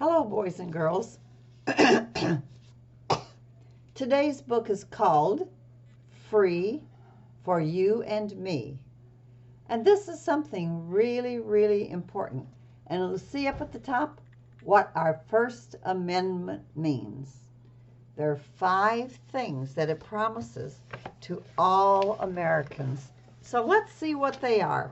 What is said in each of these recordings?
Hello, boys and girls. Today's book is called Free for You and Me. And this is something really, really important. And you'll see up at the top what our First Amendment means. There are 5 things that it promises to all Americans. So let's see what they are.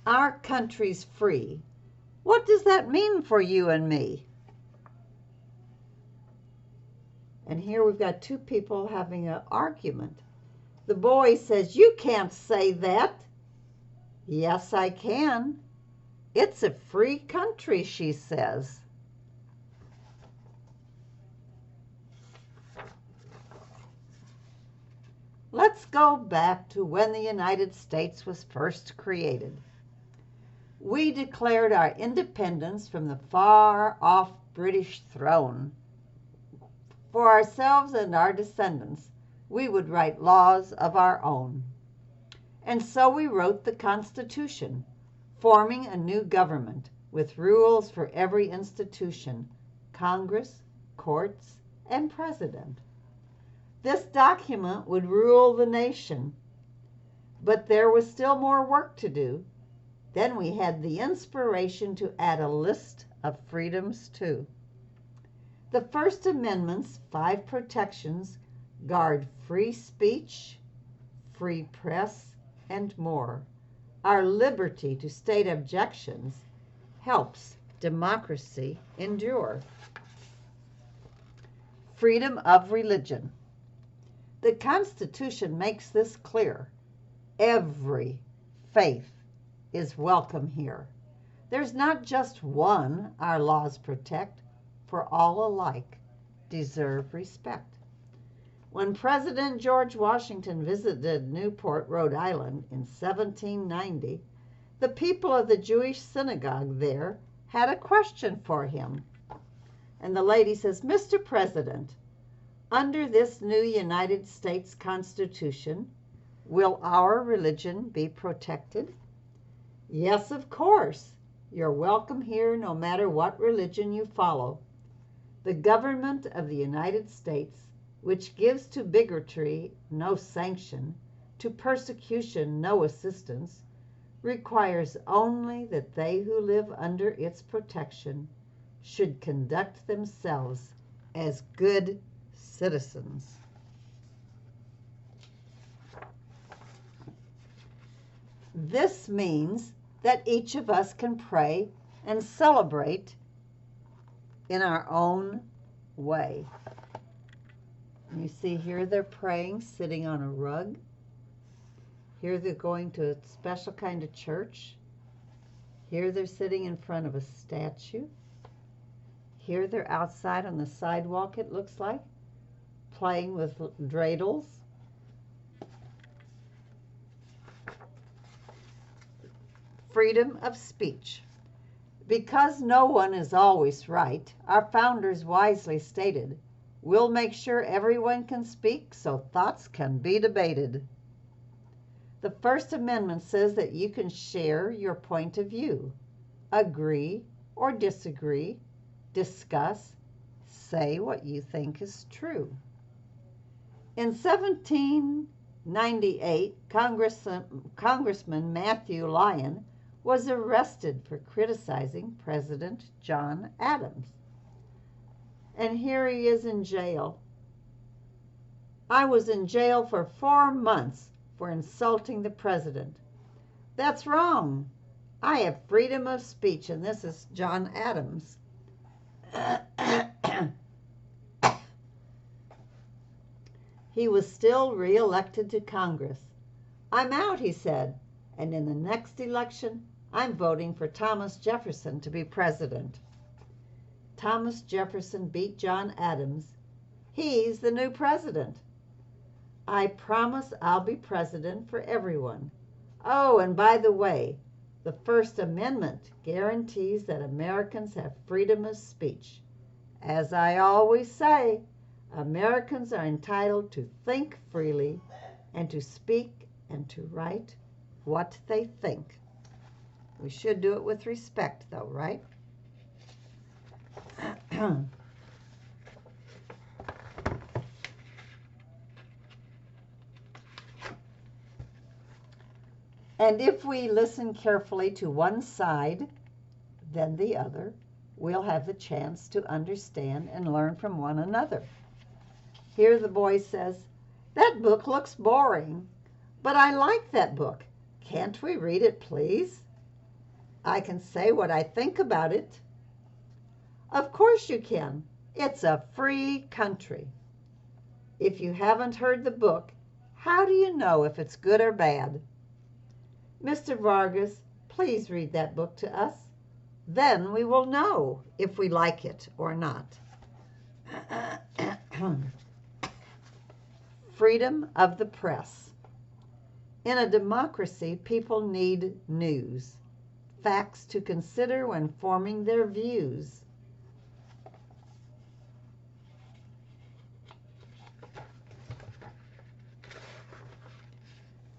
Our country's free. What does that mean for you and me? And here we've got 2 people having an argument. The boy says, "You can't say that." "Yes, I can. It's a free country," she says. Let's go back to when the United States was first created. We declared our independence from the far-off British throne. For ourselves and our descendants, we would write laws of our own. And so we wrote the Constitution, forming a new government with rules for every institution, Congress, courts, and president. This document would rule the nation, but there was still more work to do. Then we had the inspiration to add a list of freedoms too. The First Amendment's 5 protections guard free speech, free press, and more. Our liberty to state objections helps democracy endure. Freedom of religion. The Constitution makes this clear. Every faith is welcome here. There's not just one our laws protect, for all alike deserve respect. When President George Washington visited Newport, Rhode Island in 1790, the people of the Jewish synagogue there had a question for him. And the lady says, "Mr. President, under this new United States Constitution, will our religion be protected?" "Yes, of course. You're welcome here no matter what religion you follow. The government of the United States, which gives to bigotry no sanction, to persecution no assistance, requires only that they who live under its protection should conduct themselves as good citizens." This means that each of us can pray and celebrate in our own way. You see here they're praying sitting on a rug. Here they're going to a special kind of church. Here they're sitting in front of a statue. Here they're outside on the sidewalk, it looks like, playing with dreidels. Freedom of speech. Because no one is always right, our founders wisely stated, "We'll make sure everyone can speak so thoughts can be debated." The First Amendment says that you can share your point of view, agree or disagree, discuss, say what you think is true. In 1798, Congressman Matthew Lyon was arrested for criticizing President John Adams. And here he is in jail. "I was in jail for 4 months for insulting the president." That's wrong. I have freedom of speech, and this is John Adams. He was still re-elected to Congress. "I'm out," he said, "and in the next election, I'm voting for Thomas Jefferson to be president." Thomas Jefferson beat John Adams. He's the new president. "I promise I'll be president for everyone. Oh, and by the way, the First Amendment guarantees that Americans have freedom of speech. As I always say, Americans are entitled to think freely and to speak and to write what they think." We should do it with respect, though, right? And if we listen carefully to one side, then the other, we'll have the chance to understand and learn from one another. Here the boy says, "That book looks boring, but I like that book. Can't we read it, please? I can say what I think about it." "Of course you can. It's a free country." "If you haven't heard the book, how do you know if it's good or bad?" "Mr. Vargas, please read that book to us. Then we will know if we like it or not." Freedom of the press. In a democracy, people need news, facts to consider when forming their views.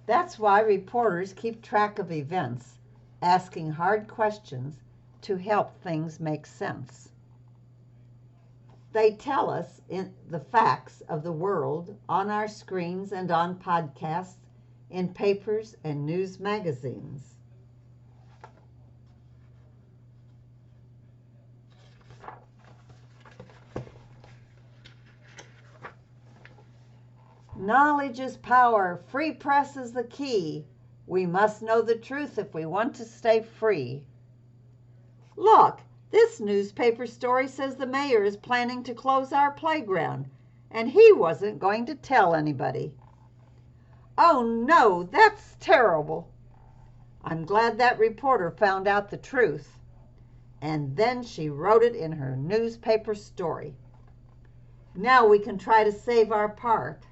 That's why reporters keep track of events, asking hard questions to help things make sense. They tell us the facts of the world on our screens and on podcasts, in papers and news magazines. Knowledge is power. Free press is the key. We must know the truth if we want to stay free. Look, this newspaper story says the mayor is planning to close our playground, and he wasn't going to tell anybody. Oh no, that's terrible. I'm glad that reporter found out the truth. And then she wrote it in her newspaper story. Now we can try to save our park.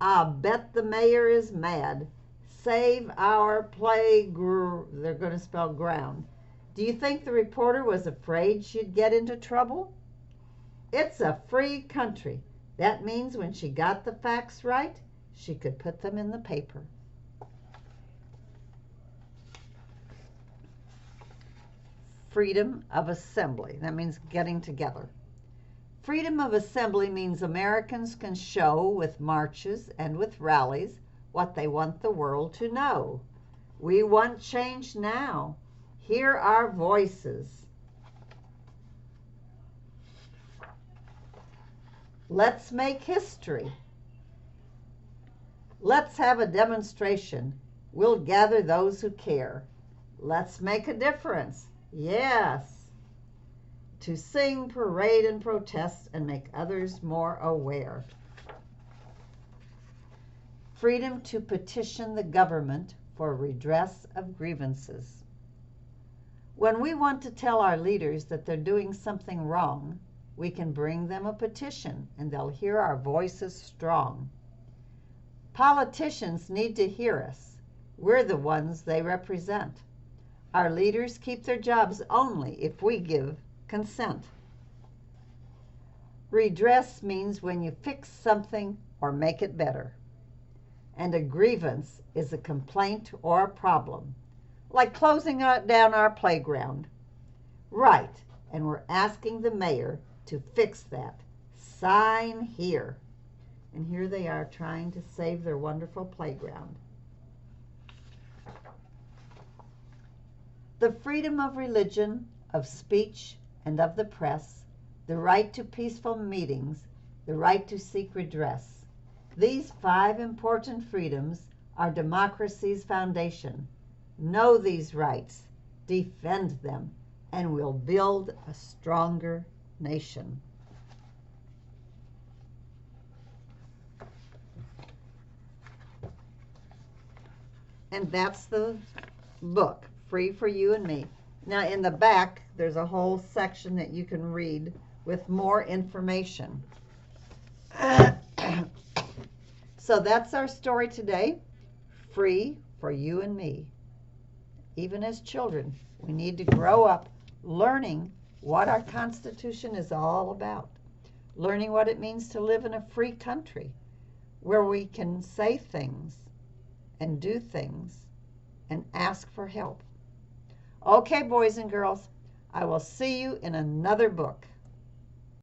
I bet the mayor is mad. Save our they're going to spell ground. Do you think the reporter was afraid she'd get into trouble? It's a free country. That means when she got the facts right, she could put them in the paper. Freedom of assembly. That means getting together. Freedom of assembly means Americans can show with marches and with rallies what they want the world to know. We want change now. Hear our voices. Let's make history. Let's have a demonstration. We'll gather those who care. Let's make a difference. Yes. To sing, parade, and protest and make others more aware. Freedom to petition the government for redress of grievances. When we want to tell our leaders that they're doing something wrong, we can bring them a petition and they'll hear our voices strong. Politicians need to hear us. We're the ones they represent. Our leaders keep their jobs only if we give consent. Redress means when you fix something or make it better. And a grievance is a complaint or a problem, like closing down our playground. Right, and we're asking the mayor to fix that. Sign here. And here they are trying to save their wonderful playground. The freedom of religion, of speech, and of the press, the right to peaceful meetings, the right to seek redress. These 5 important freedoms are democracy's foundation. Know these rights, defend them, and we'll build a stronger nation. And that's the book, Free for You and Me. Now in the back, there's a whole section that you can read with more information. So that's our story today, Free for You and Me. Even as children, we need to grow up learning what our Constitution is all about, learning what it means to live in a free country where we can say things and do things and ask for help. Okay, boys and girls, I will see you in another book.